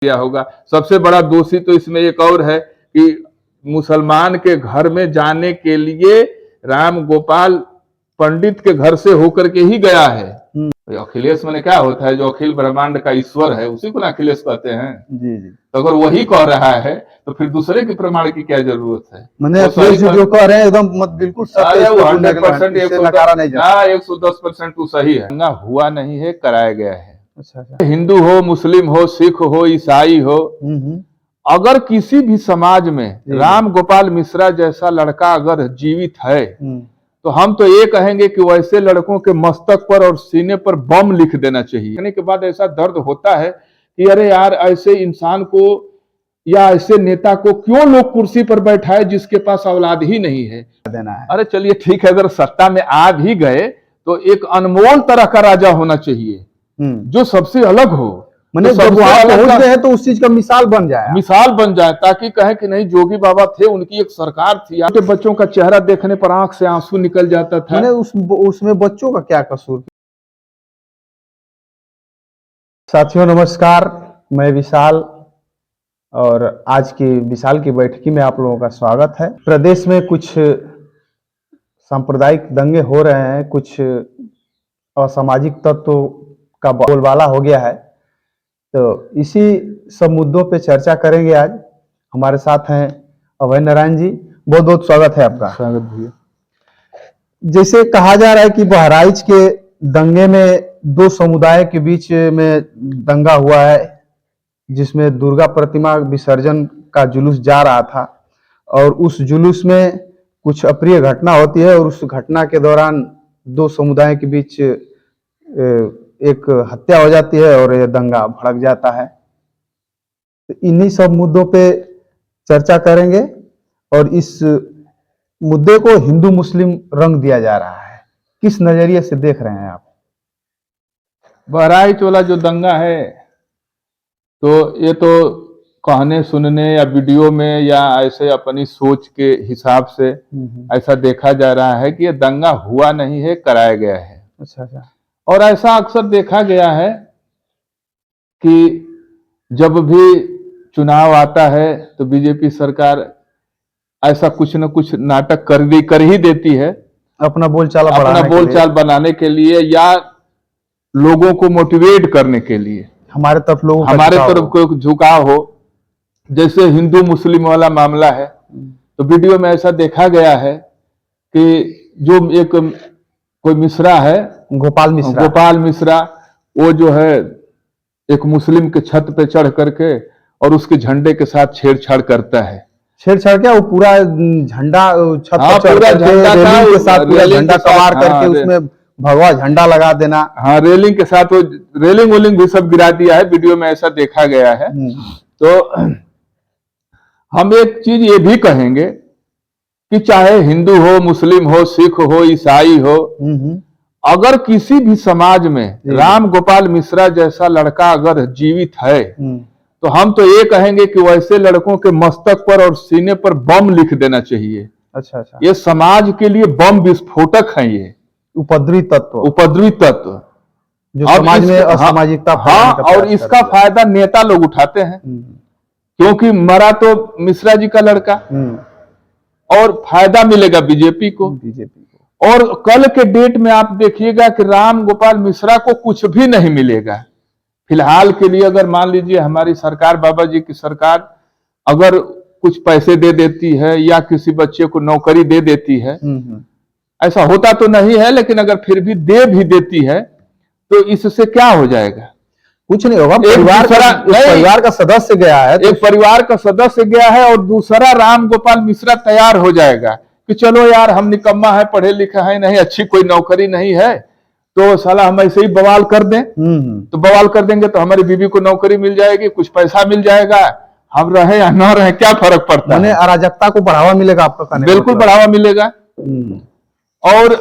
किया होगा। सबसे बड़ा दोषी तो इसमें एक और है कि मुसलमान के घर में जाने के लिए राम गोपाल पंडित के घर से होकर के ही गया है। तो अखिलेश मैंने क्या होता है, जो अखिल ब्रह्मांड का ईश्वर है उसी को ना अखिलेश कहते हैं। जी जी। तो अगर वही कह रहा है तो फिर दूसरे के प्रमाण की क्या जरूरत है। मैंने अखिलेश जी जो कह रहे हैं एकदम बिल्कुल सत्य, 100% तो सही है। दंगा हुआ नहीं है, कराया गया है। अच्छा। हिंदू हो, मुस्लिम हो, सिख हो, ईसाई हो, अगर किसी भी समाज में राम गोपाल मिश्रा जैसा लड़का अगर जीवित है तो हम तो ये कहेंगे कि वैसे लड़कों के मस्तक पर और सीने पर बम लिख देना चाहिए। कहने के बाद ऐसा दर्द होता है कि अरे यार, ऐसे इंसान को या ऐसे नेता को क्यों लोग कुर्सी पर बैठाए जिसके पास औलाद ही नहीं है। देना है। अरे चलिए ठीक है, अगर सत्ता में आ भी गए तो एक अनमोल तरह का राजा होना चाहिए जो सबसे अलग हो। मैंने जब वहां पहुंच गए तो उस चीज का मिसाल बन जाए, ताकि कहे कि नहीं जोगी बाबा थे, उनकी एक सरकार थी। छोटे बच्चों का चेहरा देखने पर आंख से आंसू निकल जाता था। मैंने उसमें बच्चों का क्या कसूर। साथियों नमस्कार, मैं विशाल और आज की विशाल की बैठकी में आप लोगों का स्वागत है। प्रदेश में कुछ सांप्रदायिक दंगे हो रहे हैं, कुछ असामाजिक तत्वों का बोलबाला हो गया है, तो इसी सब मुद्दों पे चर्चा करेंगे। आज हमारे साथ हैं अभय नारायण जी, बहुत बहुत स्वागत है आपका। स्वागत भैया। जैसे कहा जा रहा है कि बहराइच के दंगे में दो समुदाय के बीच में दंगा हुआ है, जिसमें दुर्गा प्रतिमा विसर्जन का जुलूस जा रहा था और उस जुलूस में कुछ अप्रिय घटना होती है और उस घटना के दौरान दो समुदाय के बीच एक हत्या हो जाती है और यह दंगा भड़क जाता है। तो इन्हीं सब मुद्दों पे चर्चा करेंगे और इस मुद्दे को हिंदू मुस्लिम रंग दिया जा रहा है। किस नजरिए से देख रहे हैं आप? बहराइच वाला जो दंगा है, तो ये तो कहने सुनने या वीडियो में या ऐसे अपनी सोच के हिसाब से ऐसा देखा जा रहा है कि ये दंगा हुआ नहीं है, कराया गया है। अच्छा। और ऐसा अक्सर देखा गया है कि जब भी चुनाव आता है तो बीजेपी सरकार ऐसा कुछ न कुछ नाटक कर ही देती है अपना बोलचाल बनाने के लिए या लोगों को मोटिवेट करने के लिए, हमारे तरफ को झुकाव हो। जैसे हिंदू मुस्लिम वाला मामला है तो वीडियो में ऐसा देखा गया है कि जो एक कोई मिश्रा है, गोपाल मिश्रा, वो जो है एक मुस्लिम के छत पे चढ़ करके और उसके झंडे के साथ छेड़छाड़ करता है। छेड़छाड़ क्या, वो पूरा झंडा छत पर पूरा झंडा के साथ पूरा झंडा कवार करके उसमें भगवा झंडा लगा देना। हाँ, रेलिंग के साथ वो रेलिंग भी सब गिरा दिया है। वीडियो में ऐसा देखा गया है। तो हम एक चीज ये भी कहेंगे कि चाहे हिंदू हो, मुस्लिम हो, सिख हो, ईसाई हो, अगर किसी भी समाज में राम गोपाल मिश्रा जैसा लड़का अगर जीवित है तो हम तो ये कहेंगे कि वैसे लड़कों के मस्तक पर और सीने पर बम लिख देना चाहिए। अच्छा। ये समाज के लिए बम विस्फोटक है, ये उपद्रवी तत्व जो समाज में असामाजिकता। हाँ, और इसका फायदा नेता लोग उठाते हैं, क्योंकि मरा तो मिश्रा जी का लड़का और फायदा मिलेगा बीजेपी को। और कल के डेट में आप देखिएगा कि राम गोपाल मिश्रा को कुछ भी नहीं मिलेगा। फिलहाल के लिए अगर मान लीजिए हमारी सरकार, बाबा जी की सरकार, अगर कुछ पैसे दे देती है या किसी बच्चे को नौकरी दे देती है, ऐसा होता तो नहीं है, लेकिन अगर फिर भी दे देती है तो इससे क्या हो जाएगा? कुछ नहीं होगा। परिवार का सदस्य गया है, एक परिवार का सदस्य गया है और दूसरा राम गोपाल मिश्रा तैयार हो जाएगा कि चलो यार, हम निकम्मा है, पढ़े लिखे हैं नहीं, अच्छी कोई नौकरी नहीं है, तो साला हम ऐसे ही बवाल कर दें। तो बवाल कर देंगे तो हमारी बीवी को नौकरी मिल जाएगी, कुछ पैसा मिल जाएगा, हम रहे या न रहे क्या फर्क पड़ता है। अराजकता को बढ़ावा मिलेगा आपका? बिल्कुल बढ़ावा मिलेगा। और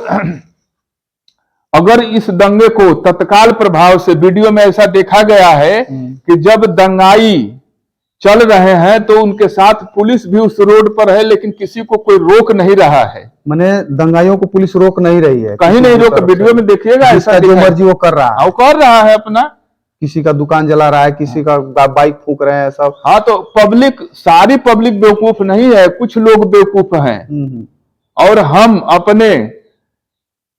अगर इस दंगे को तत्काल प्रभाव से, वीडियो में ऐसा देखा गया है कि जब दंगाई चल रहे हैं तो उनके साथ पुलिस भी उस रोड पर है, लेकिन किसी को कोई रोक नहीं रहा है। मैंने दंगाइयों को पुलिस रोक नहीं रही है, कहीं नहीं रोक। वीडियो में देखिएगा, ऐसा जो मर्जी वो कर रहा है, अपना। किसी का दुकान जला रहा है, किसी का बाइक फूंक रहे हैं सब। हाँ, तो पब्लिक, सारी पब्लिक बेवकूफ नहीं है, कुछ लोग बेवकूफ हैं। और हम अपने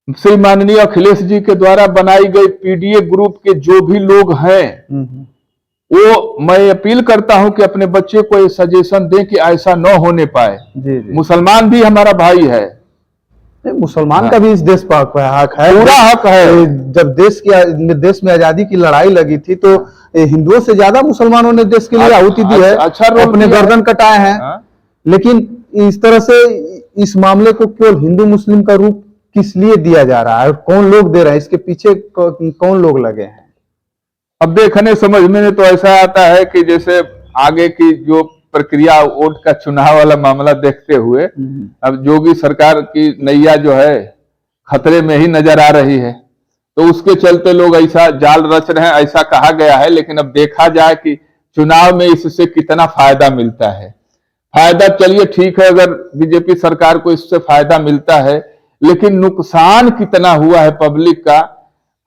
श्री माननीय अखिलेश जी के द्वारा बनाई गई पीडीए ग्रुप के जो भी लोग हैं, वो मैं अपील करता हूं कि अपने बच्चे को ये सजेशन दें कि ऐसा न होने पाए। जी जी। मुसलमान भी हमारा भाई है, मुसलमान का भी इस देश पर हक है, पूरा हक है। जब देश में आजादी की लड़ाई लगी थी तो हिंदुओं से ज्यादा मुसलमानों ने देश के लिए आहुति दी है, अच्छा अपने गर्दन कटाए हैं। लेकिन इस तरह से इस मामले को केवल हिंदू मुस्लिम का रूप किस लिए दिया जा रहा है और कौन लोग दे रहे हैं, इसके पीछे कौन लोग लगे हैं? अब देखने समझ में तो ऐसा आता है कि जैसे आगे की जो प्रक्रिया, वोट का चुनाव वाला मामला देखते हुए अब योगी सरकार की नैया जो है खतरे में ही नजर आ रही है, तो उसके चलते लोग ऐसा जाल रच रहे हैं, ऐसा कहा गया है। लेकिन अब देखा जाए कि चुनाव में इससे कितना फायदा मिलता है। फायदा चलिए ठीक है, अगर बीजेपी सरकार को इससे फायदा मिलता है, लेकिन नुकसान कितना हुआ है पब्लिक का।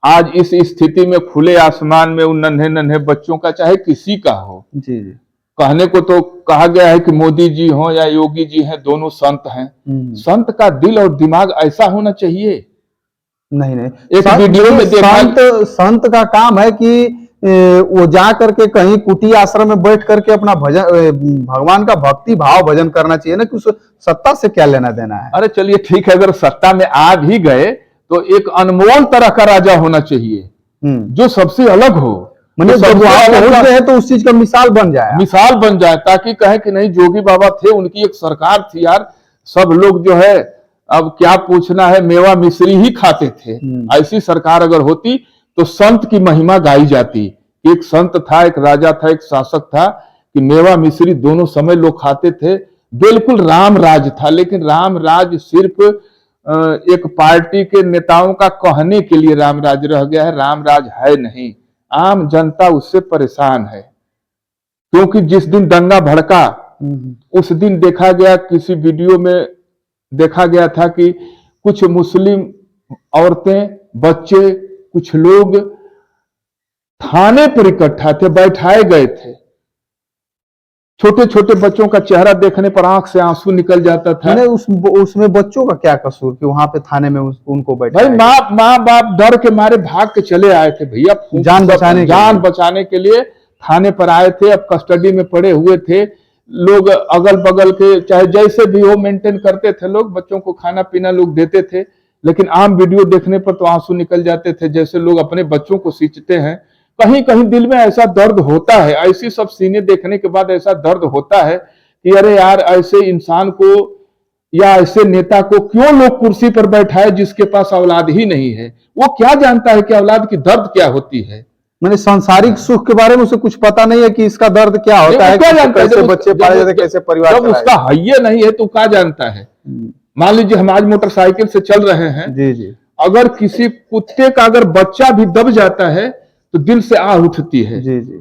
आज इस स्थिति में खुले आसमान में उन नन्हे नन्हे बच्चों का, चाहे किसी का हो, जी जी, कहने को तो कहा गया है कि मोदी जी हो या योगी जी हैं, दोनों संत हैं। संत का दिल और दिमाग ऐसा होना चाहिए। नहीं एक वीडियो में देखा, संत का काम है कि वो जा करके कहीं कुटी आश्रम में बैठ करके अपना भजन, भगवान का भक्ति भाव भजन करना चाहिए ना, कि उस सत्ता से क्या लेना देना है। अरे चलिए ठीक है, अगर सत्ता में आ भी गए तो एक अनमोल तरह का राजा होना चाहिए जो सबसे अलग हो। मतलब जब वो पहुंच गए तो उस चीज का मिसाल बन जाए, ताकि कहे कि नहीं जोगी बाबा थे, उनकी एक सरकार थी यार, सब लोग जो है अब क्या पूछना है, मेवा मिश्री ही खाते थे। ऐसी सरकार अगर होती तो संत की महिमा गाई जाती। एक संत था, एक राजा था, एक शासक था कि मेवा मिश्री दोनों समय लोग खाते थे। बिल्कुल राम राज था, लेकिन राम राज सिर्फ एक पार्टी के नेताओं का कहने के लिए राम राज रह गया है, राम राज है नहीं। आम जनता उससे परेशान है, क्योंकि जिस दिन दंगा भड़का उस दिन देखा गया, किसी वीडियो में देखा गया था कि कुछ मुस्लिम औरतें, बच्चे, कुछ लोग थाने पर इकट्ठा थे, बैठाए गए थे। छोटे छोटे बच्चों का चेहरा देखने पर आंख से आंसू निकल जाता था। उसमें बच्चों का क्या कसूर कि वहां पे थाने में उनको बैठाया? भाई माँ बाप डर के मारे भाग के चले आए थे भैया, जान बचाने के लिए थाने पर आए थे। अब कस्टडी में पड़े हुए थे लोग, अगल बगल के चाहे जैसे भी हो मेंटेन करते थे लोग, बच्चों को खाना पीना लोग देते थे। लेकिन आम वीडियो देखने पर तो आंसू निकल जाते थे, जैसे लोग अपने बच्चों को सींचते हैं। कहीं कहीं दिल में ऐसा दर्द होता है, ऐसी सब सीने देखने के बाद ऐसा दर्द होता है कि अरे यार, ऐसे इंसान को या ऐसे नेता को क्यों लोग कुर्सी पर बैठाए जिसके पास औलाद ही नहीं है। वो क्या जानता है कि औलाद की दर्द क्या होती है? मैंने सांसारिक सुख के बारे में उसे कुछ पता नहीं है कि इसका दर्द क्या होता है, कैसे बच्चे पाले जाते, कैसे परिवार, जब उसका हइये नहीं है तो क्या जानता है। मान लीजिए हम आज मोटरसाइकिल से चल रहे हैं, जी जी, अगर किसी कुत्ते का अगर बच्चा भी दब जाता है तो दिल से आह उठती है। जी जी,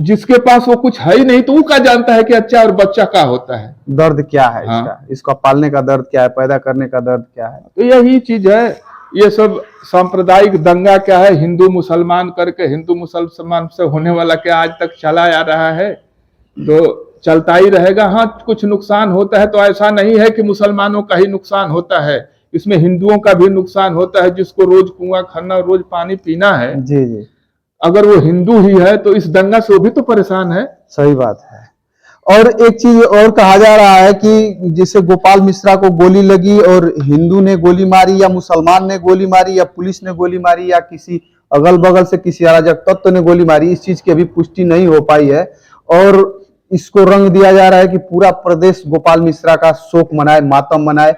जिसके पास वो कुछ है ही नहीं तो वो क्या जानता है कि अच्छा और बच्चा क्या होता है, दर्द क्या है। हाँ। इसका पालने का दर्द क्या है, पैदा करने का दर्द क्या है। तो यही चीज है। ये सब सांप्रदायिक दंगा क्या है, हिंदू मुसलमान करके, हिंदू मुसलमान से होने वाला क्या आज तक चला आ रहा है, तो चलता ही रहेगा। हाँ, कुछ नुकसान होता है तो ऐसा नहीं है कि मुसलमानों का ही नुकसान होता है, इसमें हिंदुओं का भी नुकसान होता है, जिसको रोज कुआं खनना, रोज पानी पीना है। जी जी, अगर वो हिंदू ही है तो इस दंगा से वो भी तो परेशान है। सही बात है। और एक चीज और कहा जा रहा है कि जैसे गोपाल मिश्रा को गोली लगी और हिंदू ने गोली मारी या मुसलमान ने गोली मारी या पुलिस ने गोली मारी या किसी अगल बगल से किसी अराजक तत्व ने गोली मारी, इस चीज की अभी पुष्टि नहीं हो पाई है। और इसको रंग दिया जा रहा है कि पूरा प्रदेश गोपाल मिश्रा का शोक मनाए, मातम मनाए।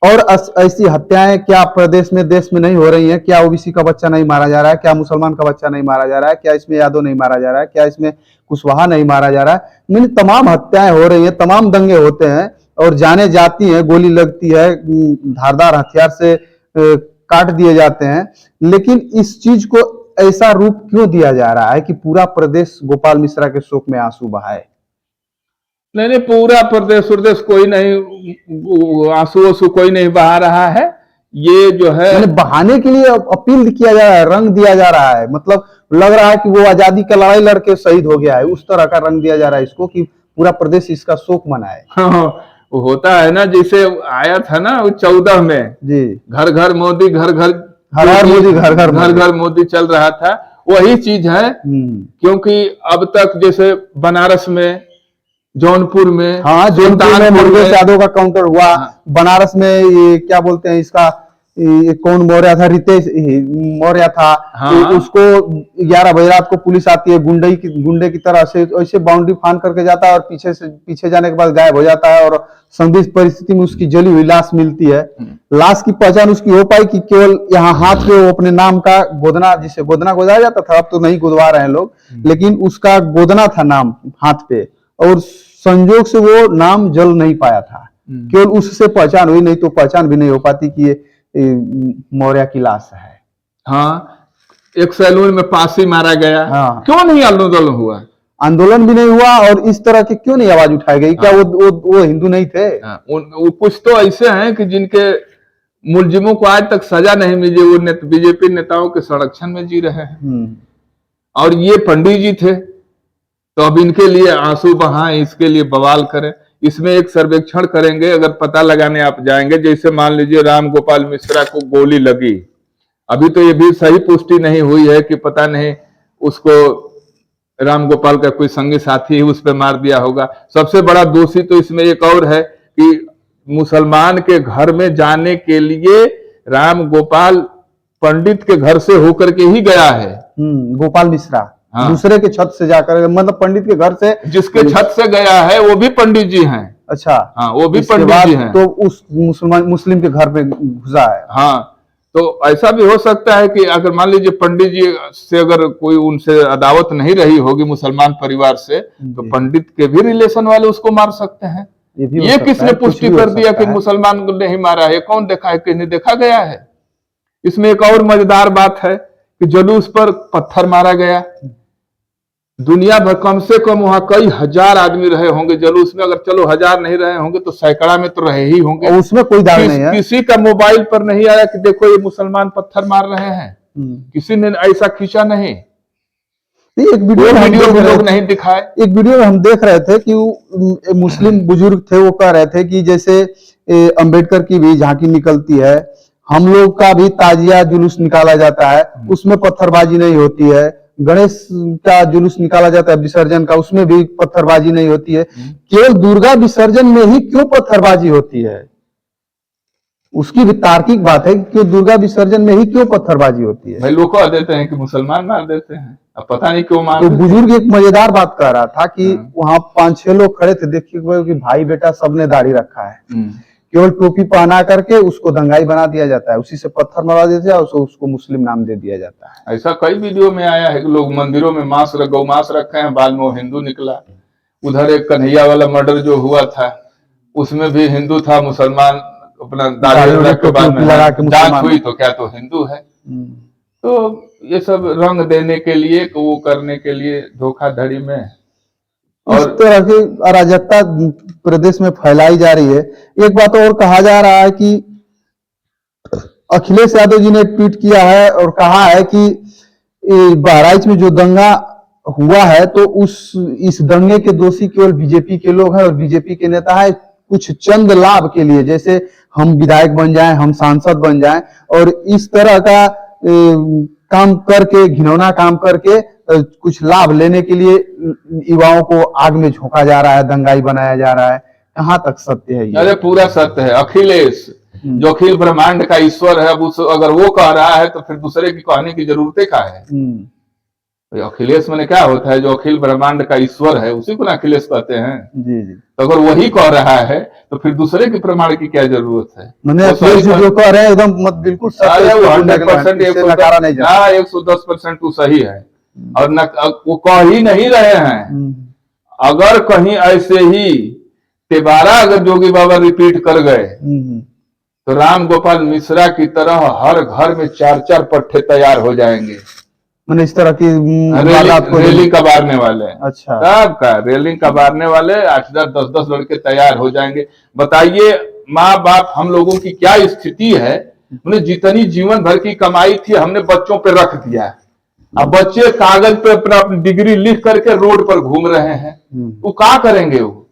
और ऐसी हत्याएं क्या प्रदेश में, देश में नहीं हो रही हैं? क्या ओबीसी का बच्चा नहीं मारा जा रहा है? क्या मुसलमान का बच्चा नहीं मारा जा रहा है? क्या इसमें यादव नहीं मारा जा रहा है? क्या इसमें कुशवाहा नहीं मारा जा रहा है? मैंने तमाम हत्याएं हो रही हैं, तमाम दंगे होते हैं और जाने जाती हैं, गोली लगती है, धारदार हथियार से काट दिए जाते हैं। लेकिन इस चीज को ऐसा रूप क्यों दिया जा रहा है कि पूरा प्रदेश गोपाल मिश्रा के शोक में आंसू बहाए? नहीं, पूरा प्रदेश कोई नहीं, आंसू कोई नहीं बहा रहा है। ये जो है मैंने बहाने के लिए अपील किया जा रहा है, रंग दिया जा रहा है, मतलब लग रहा है कि वो आजादी का लड़ाई लड़के शहीद हो गया है, उस तरह का रंग दिया जा रहा है इसको कि पूरा प्रदेश इसका शोक मनाए। हाँ, वो होता है ना, जैसे आया था ना वो 14 में जी, घर घर मोदी, घर घर हर हर मोदी, घर घर घर घर मोदी चल रहा था, वही चीज है। क्योंकि अब तक जैसे बनारस में, जौनपुर में, हाँ, जौनपुर में मुरुगेश यादव का काउंटर हुआ। हाँ। बनारस में ये क्या बोलते हैं इसका, ये कौन मौर्य था, रितेश मौर्य था। हाँ। तो उसको 11 बजे रात को पुलिस आती है, गुंडे की तरह से ऐसे बाउंड्री फांद करके जाता है और पीछे जाने के बाद गायब हो जाता है और संदिग्ध परिस्थिति में उसकी जली हुई लाश मिलती है। लाश की पहचान उसकी हो पाई कि केवल यहाँ हाथ पे वो अपने नाम का गोदना, जिसे गोदना गोदाया जाता था, अब तो नहीं गोदवा रहे हैं लोग, लेकिन उसका गोदना था नाम हाथ पे, और संजोग से वो नाम जल नहीं पाया था, केवल उससे पहचान हुई, नहीं तो पहचान भी नहीं हो पाती कि ये मौर्य की लाश है। हाँ, एक सैलून में फांसी मारा गया। हाँ। क्यों नहीं आंदोलन हुआ? आंदोलन भी नहीं हुआ, और इस तरह की क्यों नहीं आवाज उठाई गई? क्या वो हिंदू नहीं थे? वो कुछ तो ऐसे हैं कि जिनके मुलजिमों को आज तक सजा नहीं मिली, वो बीजेपी नेताओं के संरक्षण में जी रहे हैं। और ये पंडित जी थे, तो अब इनके लिए आंसू बहाएं, इसके लिए बवाल करें। इसमें एक सर्वेक्षण करेंगे, अगर पता लगाने आप जाएंगे, जैसे मान लीजिए राम गोपाल मिश्रा को गोली लगी, अभी तो ये भी सही पुष्टि नहीं हुई है कि पता नहीं उसको राम गोपाल का कोई संगी साथी उस पर मार दिया होगा। सबसे बड़ा दोषी तो इसमें एक और है कि मुसलमान के घर में जाने के लिए राम गोपाल पंडित के घर से होकर के ही गया है। गोपाल मिश्रा, हाँ। दूसरे के छत से जाकर, मतलब पंडित के घर से, जिसके छत से गया है वो भी पंडित जी हैं। अच्छा, हाँ, वो भी पंडित जी हैं। तो उस मुस्लिम के घर पे घुसा है। हाँ, तो ऐसा भी हो सकता है कि अगर मान लीजिए पंडित जी से अगर कोई उनसे अदावत नहीं रही होगी मुसलमान परिवार से, तो पंडित के भी रिलेशन वाले उसको मार सकते हैं। ये किसने पुष्टि कर दिया कि मुसलमान को नहीं मारा है? कौन देखा है? किसने देखा गया है? इसमें एक और मजेदार बात है कि जुलूस पर पत्थर मारा गया। दुनिया भर कम से कम वहां कई हजार आदमी रहे होंगे जुलूस में, अगर चलो 1000 नहीं रहे होंगे तो सैकड़ा में तो रहे ही होंगे। और उसमें कोई दाग नहीं है। किसी का मोबाइल पर नहीं आया कि देखो ये मुसलमान पत्थर मार रहे हैं, किसी ने ऐसा खींचा नहीं। एक वीडियो भी लोग नहीं दिखाए। एक वीडियो में हम देख रहे थे कि मुस्लिम बुजुर्ग थे, वो कह रहे थे कि जैसे अंबेडकर की भी झांकी निकलती है, हम लोग का भी ताजिया जुलूस निकाला जाता है, उसमें पत्थरबाजी नहीं होती है। गणेश का जुलूस निकाला जाता है विसर्जन का, उसमें भी पत्थरबाजी नहीं होती है। केवल दुर्गा विसर्जन में ही क्यों पत्थरबाजी होती है? उसकी भी तार्किक बात है कि क्यों दुर्गा विसर्जन में ही क्यों पत्थरबाजी होती है? भाई लोग कह देते हैं कि मुसलमान मार देते हैं, अब पता नहीं क्यों मार। तो बुजुर्ग एक मजेदार बात कह रहा था कि वहां 5-6 लोग खड़े थे, देखिए कि भाई बेटा सबने दाढ़ी रखा है, केवल टोपी पहना करके उसको दंगाई बना दिया जाता है, उसी से पत्थर मारा देते हैं, उसको मुस्लिम नाम दे दिया जाता है। ऐसा कई वीडियो में आया है कि लोग मंदिरों में गौ मांस रखे हैं, बाद में वो हिंदू निकला। उधर एक कन्हैया वाला मर्डर जो हुआ था, उसमें भी हिंदू था, मुसलमान अपना दाढ़ी रख के बाद में जांच हुई तो क्या तो हिंदू है। तो ये सब रंग देने के लिए, वो करने के लिए, धोखाधड़ी में इस तरह की अराजकता प्रदेश में फैलाई जा रही है। एक बात और कहा जा रहा है कि अखिलेश यादव जी ने ट्वीट किया है और कहा है कि बहराइच में जो दंगा हुआ है तो इस दंगे के दोषी केवल बीजेपी के लोग हैं और बीजेपी के नेता है, कुछ चंद लाभ के लिए, जैसे हम विधायक बन जाएं, हम सांसद बन जाएं, और इस तरह का काम करके, घिनौना काम करके कुछ लाभ लेने के लिए युवाओं को आग में झोंका जा रहा है, दंगाई बनाया जा रहा है। कहां तक सत्य है ये? अरे पूरा सत्य है। अखिलेश जो अखिल ब्रह्मांड का ईश्वर है, अब अगर वो कह रहा है तो फिर दूसरे की कहने की जरूरत क्या है? तो अखिलेश मैंने क्या होता है? जो अखिल ब्रह्मांड का ईश्वर है उसी को ना अखिलेश कहते हैं। जी जी। तो अगर वही कह रहा है तो फिर दूसरे के प्रमाण की क्या जरूरत है? मैंने जो कह रहे हैं एकदम बिल्कुल 100% 110% तो सही है, और न वो कह ही नहीं रहे हैं। अगर कहीं ऐसे ही तिबारा अगर जोगी बाबा रिपीट कर गए तो राम गोपाल मिश्रा की तरह हर घर में 4-4 पट्टे तैयार हो जाएंगे। मैंने इस तरह की रेलिंग कबारने वाले। अच्छा, सब का रेलिंग कबारने वाले 8-10 10-10 लड़के तैयार हो जाएंगे। बताइए माँ बाप हम लोगों की क्या स्थिति है उन्हें जितनी जीवन भर की कमाई थी हमने बच्चों पे रख दिया है। अब बच्चे कागज पे अपना अपनी डिग्री लिख करके रोड पर घूम रहे हैं, वो क्या करेंगे? वो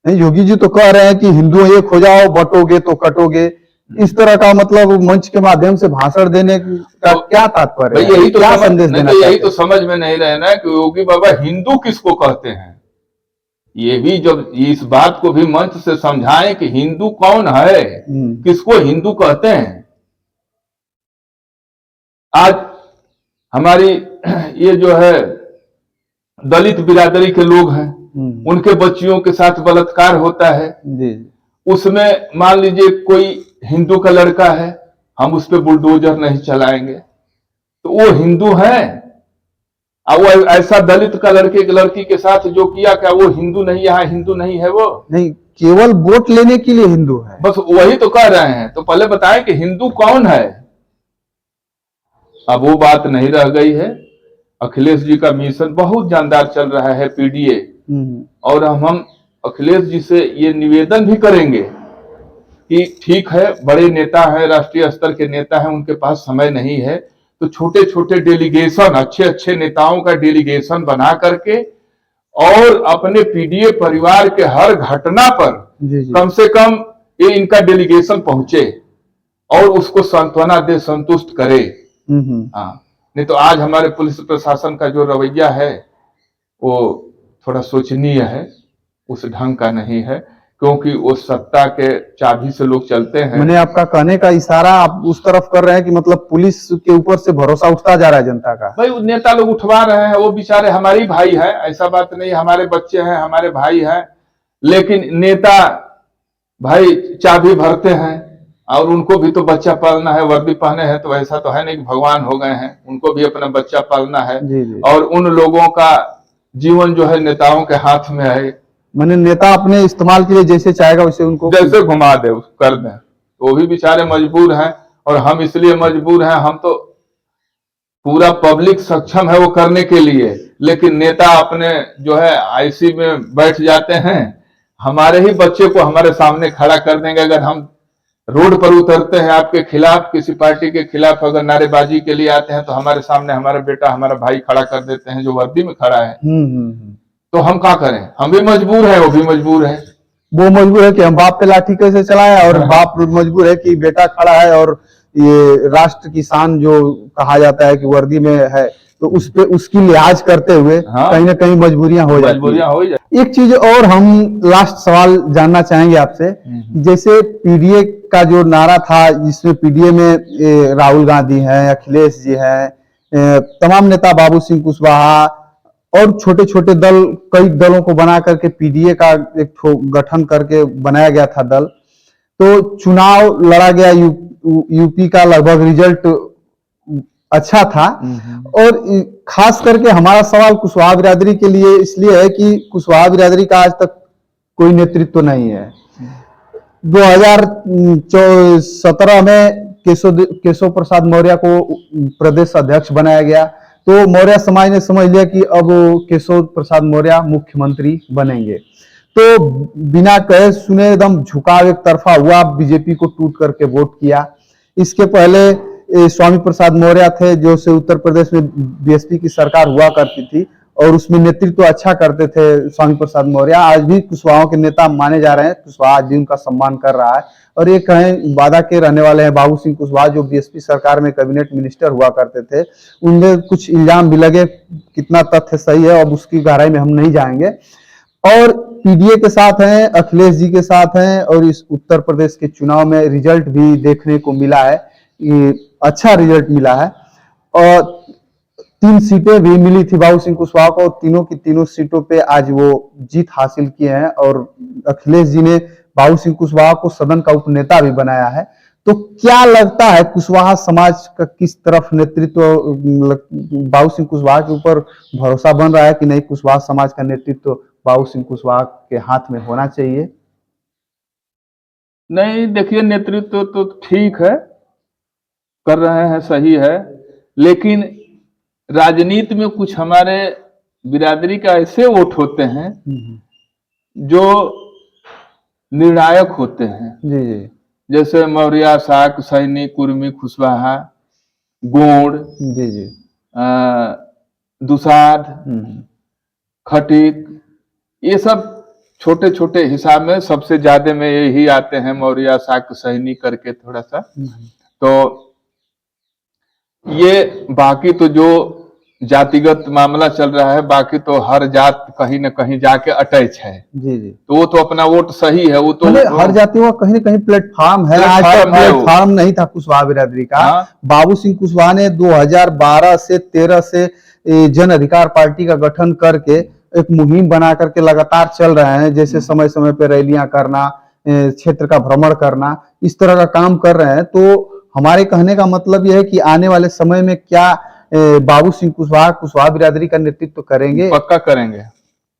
नहीं, योगी जी तो कह रहे हैं कि हिंदू एक हो जाओ, बटोगे तो कटोगे, इस तरह का मतलब मंच के माध्यम से भाषण देने का क्या तात्पर्य है? यही तो क्या समझ संदेश देना यही चाहते तो हैं? समझ में नहीं रहे ना कि योगी बाबा हिंदू किसको कहते हैं। ये भी जब इस बात को भी मंच से समझाएं कि हिंदू कौन है, किसको हिंदू कहते हैं। आज हमारी ये जो है दलित बिरादरी के लोग हैं, उनके बच्चियों के साथ बलात्कार होता है जी। उसमें मान लीजिए कोई हिंदू का लड़का है, हम उस पर बुलडोजर नहीं चलाएंगे, तो वो हिंदू है? अब वो ऐसा दलित का लड़की के साथ जो किया, क्या वो हिंदू नहीं? यहाँ हिंदू नहीं है वो? नहीं, केवल वोट लेने के लिए हिंदू है। बस वही तो कह रहे हैं। तो पहले बताएं कि हिंदू कौन है। अब वो बात नहीं रह गई है। अखिलेश जी का मिशन बहुत जानदार चल रहा है, पीडीए, और हम अखिलेश जी से ये निवेदन भी करेंगे कि ठीक है, बड़े नेता हैं, राष्ट्रीय स्तर के नेता हैं, उनके पास समय नहीं है, तो छोटे छोटे डेलीगेशन, अच्छे अच्छे नेताओं का डेलीगेशन बना करके और अपने पीडीए परिवार के हर घटना पर कम से कम ये इनका डेलीगेशन पहुंचे और उसको सांत्वना दे, संतुष्ट करे। हाँ, नहीं तो आज हमारे पुलिस प्रशासन का जो रवैया है वो थोड़ा शोचनीय है, उस ढंग का नहीं है, क्योंकि वो सत्ता के चाबी से लोग चलते हैं। मैंने आपका कहने का इशारा आप उस तरफ कर रहे हैं कि मतलब पुलिस के ऊपर से भरोसा उठता जा रहा है जनता का। भाई नेता लोग उठवा रहे हैं, वो बेचारे हमारे भाई है, ऐसा बात नहीं, हमारे बच्चे हैं, हमारे भाई हैं, लेकिन नेता भाई चाबी भरते हैं और उनको भी तो बच्चा पालना है, वर्दी पहने हैं, तो ऐसा तो है नहीं कि भगवान हो गए हैं, उनको भी अपना बच्चा पालना है। और उन लोगों का जीवन जो है नेताओं के हाथ में है। मैंने नेता अपने इस्तेमाल के लिए जैसे चाहेगा वैसे उनको जैसे घुमा दे कर दे, तो वो भी बेचारे मजबूर हैं, और हम इसलिए मजबूर हैं, हम तो पूरा पब्लिक सक्षम है वो करने के लिए, लेकिन नेता अपने जो है आईसी में बैठ जाते हैं। हमारे ही बच्चे को हमारे सामने खड़ा कर देंगे। अगर हम रोड पर उतरते हैं आपके खिलाफ, किसी पार्टी के खिलाफ अगर नारेबाजी के लिए आते हैं, तो हमारे सामने हमारा बेटा, हमारा भाई खड़ा कर देते हैं जो वर्दी में खड़ा है। तो हम क्या करें? हम भी मजबूर है, वो भी मजबूर है। वो मजबूर है कि हम बाप पे लाठी कैसे चलाएं, और बाप मजबूर है कि बेटा खड़ा है और ये राष्ट्र की शान जो कहा जाता है कि वर्दी में है, तो उस पे उसकी लिहाज करते हुए कहीं ना कहीं मजबूरियां हो जाती हैं। एक चीज और हम लास्ट सवाल जानना चाहेंगे आपसे, जैसे पीडीए का जो नारा था, जिसमें पीडीए में राहुल गांधी हैं, अखिलेश जी हैं, तमाम नेता, बाबू सिंह कुशवाहा और छोटे छोटे दल, कई दलों को बना करके पीडीए का एक गठन करके बनाया गया था दल। तो चुनाव लड़ा गया, यूपी का लगभग रिजल्ट अच्छा था, और खास करके हमारा सवाल कुशवाहा बिरादरी के लिए इसलिए है कि कुशवाहा बिरादरी का आज तक कोई नेतृत्व नहीं है। 2017 में केशव प्रसाद मौर्य को प्रदेश अध्यक्ष बनाया गया, तो मौर्य समाज ने समझ लिया कि अब केशव प्रसाद मौर्य मुख्यमंत्री बनेंगे, तो बिना कहे सुने एकदम झुकाव एक तरफा हुआ, बीजेपी को टूट करके वोट किया। इसके पहले स्वामी प्रसाद मौर्य थे, जो से उत्तर प्रदेश में बीएसपी की सरकार हुआ करती थी, और उसमें नेतृत्व अच्छा करते थे स्वामी प्रसाद मौर्य। आज भी कुशवाहा के नेता माने जा रहे हैं, कुशवाहा आज भी उनका सम्मान कर रहा है। और ये कहें वादा के रहने वाले हैं बाबू सिंह कुशवाहा, जो बीएसपी सरकार में कैबिनेट मिनिस्टर हुआ करते थे। उनमें कुछ इल्जाम भी लगे, कितना तथ्य सही है अब उसकी गहराई में हम नहीं जाएंगे। और पीडीए के साथ हैं, अखिलेश जी के साथ हैं, और इस उत्तर प्रदेश के चुनाव में रिजल्ट भी देखने को मिला है, ये अच्छा रिजल्ट मिला है, और 3 सीटें भी मिली थी बाबू सिंह कुशवाहा को, तीनों की तीनों सीटों पे आज वो जीत हासिल किए हैं, और अखिलेश जी ने बाबू सिंह कुशवाहा को सदन का उपनेता भी बनाया है। तो क्या लगता है कुशवाहा समाज का किस तरफ नेतृत्व, बाबू सिंह कुशवाहा के ऊपर भरोसा बन रहा है कि नहीं, कुशवाहा समाज का नेतृत्व बाबू सिंह कुशवाहा के हाथ में होना चाहिए? नहीं, देखिए नेतृत्व तो ठीक है, कर रहे हैं, सही है, लेकिन राजनीति में कुछ हमारे बिरादरी का ऐसे वोट होते हैं जो निर्णायक होते हैं। जी जी। जैसे मौर्य, शाक, सैनी, कुर्मी, कुशवाहा, गोंड, जी जी, दुसाध, खटीक, ये सब छोटे छोटे हिसाब में सबसे ज्यादा में यही आते हैं, मौर्य, शाक, सैनी करके थोड़ा सा। तो ये बाकी तो जो जातिगत मामला चल रहा है, बाकी तो हर जात कहीं न कहीं जाके अटैच है। जी जी, तो वो तो अपना वोट सही है, वो तो हर जातियों का कहीं न कहीं प्लेटफॉर्म है। आज तक प्लेटफॉर्म नहीं था कुशवाहा बिरादरी का। बाबू सिंह कुशवाहा ने 2012 से 13 से जन अधिकार पार्टी का गठन करके एक मुहिम बना करके लगातार चल रहे हैं। जैसे समय समय पे रैलियां करना, क्षेत्र का भ्रमण करना, इस तरह का काम कर रहे हैं। तो हमारे कहने का मतलब यह है कि आने वाले समय में क्या बाबू सिंह कुशवाहा बिरादरी का नेतृत्व करेंगे? पक्का करेंगे,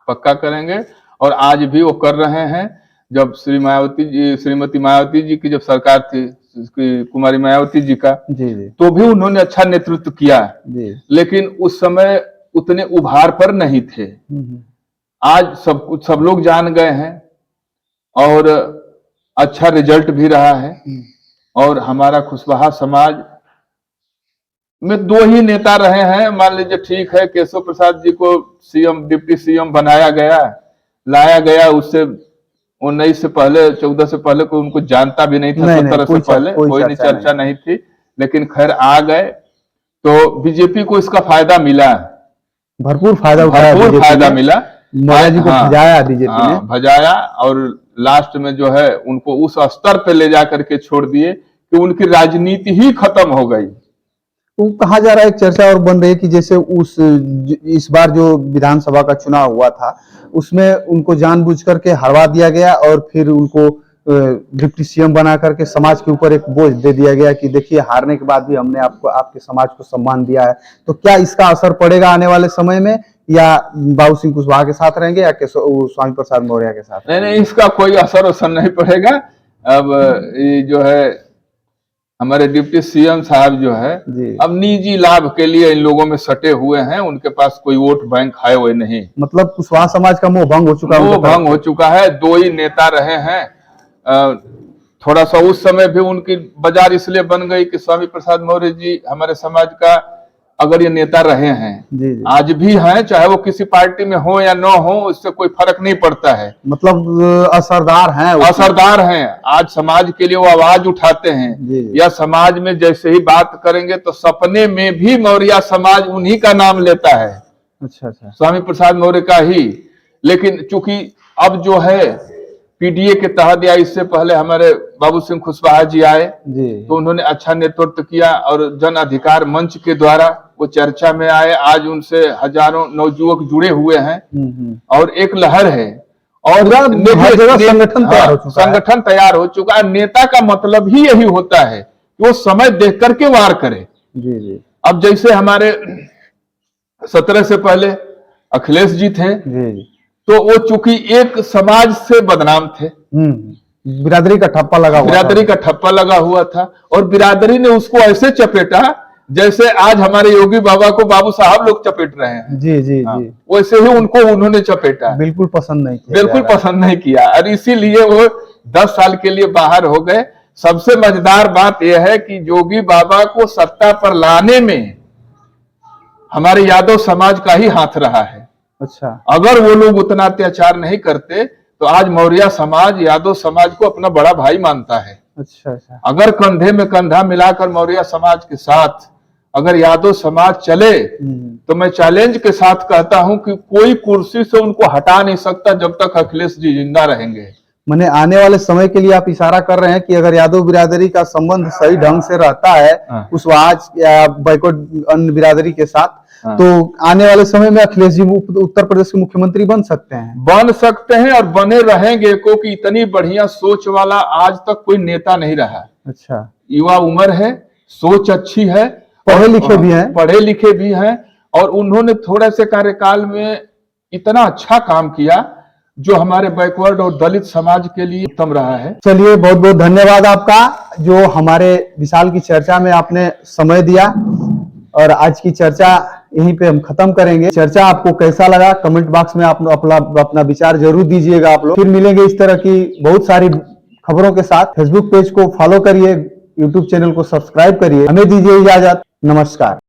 पक्का करेंगे। और आज भी वो कर रहे हैं। जब श्रीमती मायावती जी की जब सरकार थी, कुमारी मायावती जी का, जी जी, तो भी उन्होंने अच्छा नेतृत्व किया जी। लेकिन उस समय उतने उभार पर नहीं थे। आज सब लोग जान गए हैं और अच्छा रिजल्ट भी रहा है। और हमारा कुशवाहा समाज में 2 ही नेता रहे हैं। मान लीजिए ठीक है, केशव प्रसाद जी को सीएम, डिप्टी सीएम बनाया गया, लाया गया। उससे 19 से पहले, 14 से पहले कोई उनको जानता भी नहीं था। 17 से पहले कोई चर्चा नहीं थी। लेकिन खैर आ गए, तो बीजेपी को इसका फायदा मिला, भरपूर फायदा मिला। मोदी जी को भजाया बीजेपी ने, भजाया। और लास्ट में जो है उनको उस स्तर पे ले जाकर के छोड़ दिए कि उनकी राजनीति ही खत्म हो गई। तो कहा जा रहा है, एक चर्चा और बन रही है कि जैसे इस बार जो विधानसभा का चुनाव हुआ था, उसमें उनको जानबूझ करके हरवा दिया गया और फिर उनको डिप्टी सीएम बना करके समाज के ऊपर एक बोझ दे दिया गया कि देखिए, हारने के बाद भी हमने आपके समाज को सम्मान दिया है। तो क्या इसका असर पड़ेगा आने वाले समय में, या बाबू सिंह कुशवाहा के साथ रहेंगे या स्वामी प्रसाद मौर्य के साथ? नहीं, इसका कोई असर नहीं पड़ेगा। अब ये जो है हमारे डिप्टी सीएम साहब जो है, अब निजी लाभ के लिए इन लोगों में सटे हुए हैं। उनके पास कोई वोट बैंक है वो नहीं। मतलब कुशवाहा समाज का मोह भंग हो चुका है। मोह भंग हो चुका है। 2 ही नेता रहे हैं। थोड़ा सा उस समय भी उनकी बाजार इसलिए बन गई कि स्वामी प्रसाद मौर्य जी हमारे समाज का अगर ये नेता रहे हैं, जी। आज भी हैं, चाहे वो किसी पार्टी में हो या न हो, उससे कोई फर्क नहीं पड़ता है। मतलब असरदार हैं, असरदार हैं। आज समाज के लिए वो आवाज उठाते हैं, या समाज में जैसे ही बात करेंगे तो सपने में भी मौर्य समाज उन्हीं का नाम लेता है। अच्छा, स्वामी प्रसाद मौर्य का ही। लेकिन चूंकि अब जो है पीडीए के तहत, या इससे पहले हमारे बाबू सिंह कुशवाहा जी आए, तो उन्होंने अच्छा नेतृत्व किया और जन अधिकार मंच के द्वारा वो चर्चा में आए। आज उनसे हजारों नवयुवक जुड़े हुए हैं और एक लहर है और संगठन तैयार हो चुका है। नेता का मतलब ही यही होता है कि वो समय देख करके वार करे। जी। अब जैसे हमारे 17 से पहले अखिलेश जी थे, तो वो चूंकि एक समाज से बदनाम थे, बिरादरी का ठप्पा लगा हुआ था और बिरादरी ने उसको ऐसे चपेटा जैसे आज हमारे योगी बाबा को बाबू साहब लोग चपेट रहे हैं। जी। वैसे ही उनको उन्होंने चपेटा। बिल्कुल पसंद नहीं किया और इसीलिए वो 10 साल के लिए बाहर हो गए। सबसे मजेदार बात यह है कि योगी बाबा को सत्ता पर लाने में हमारे यादव समाज का ही हाथ रहा है। अच्छा, अगर वो लोग उतना अत्याचार नहीं करते तो आज मौर्य समाज यादव समाज को अपना बड़ा भाई मानता है। अच्छा। अगर कंधे में कंधा मिलाकर मौर्य समाज के साथ अगर यादव समाज चले, तो मैं चैलेंज के साथ कहता हूं कि कोई कुर्सी से उनको हटा नहीं सकता जब तक अखिलेश जी जिंदा रहेंगे। मैंने आने वाले समय के लिए आप इशारा कर रहे हैं कि अगर यादव बिरादरी का संबंध सही ढंग से रहता है कुशवाहा या बैकवर्ड अन्य बिरादरी के साथ, तो आने वाले समय में अखिलेश जी उत्तर प्रदेश के मुख्यमंत्री बन सकते हैं और बने रहेंगे, क्योंकि इतनी बढ़िया सोच वाला आज तक कोई नेता नहीं रहा। अच्छा, युवा उम्र है, सोच अच्छी है, पढ़े लिखे भी हैं और उन्होंने थोड़े से कार्यकाल में इतना अच्छा काम किया जो हमारे बैकवर्ड और दलित समाज के लिए उत्तम रहा है। चलिए, बहुत बहुत धन्यवाद आपका, जो हमारे विशाल की चर्चा में आपने समय दिया। और आज की चर्चा यहीं पे हम खत्म करेंगे। चर्चा आपको कैसा लगा कमेंट बॉक्स में आप अपना विचार जरूर दीजिएगा आप लोग। फिर मिलेंगे इस तरह की बहुत सारी खबरों के साथ फेसबुक पेज को फॉलो करिए, यूट्यूब चैनल को सब्सक्राइब करिए। हमें दीजिए इजाजत, नमस्कार।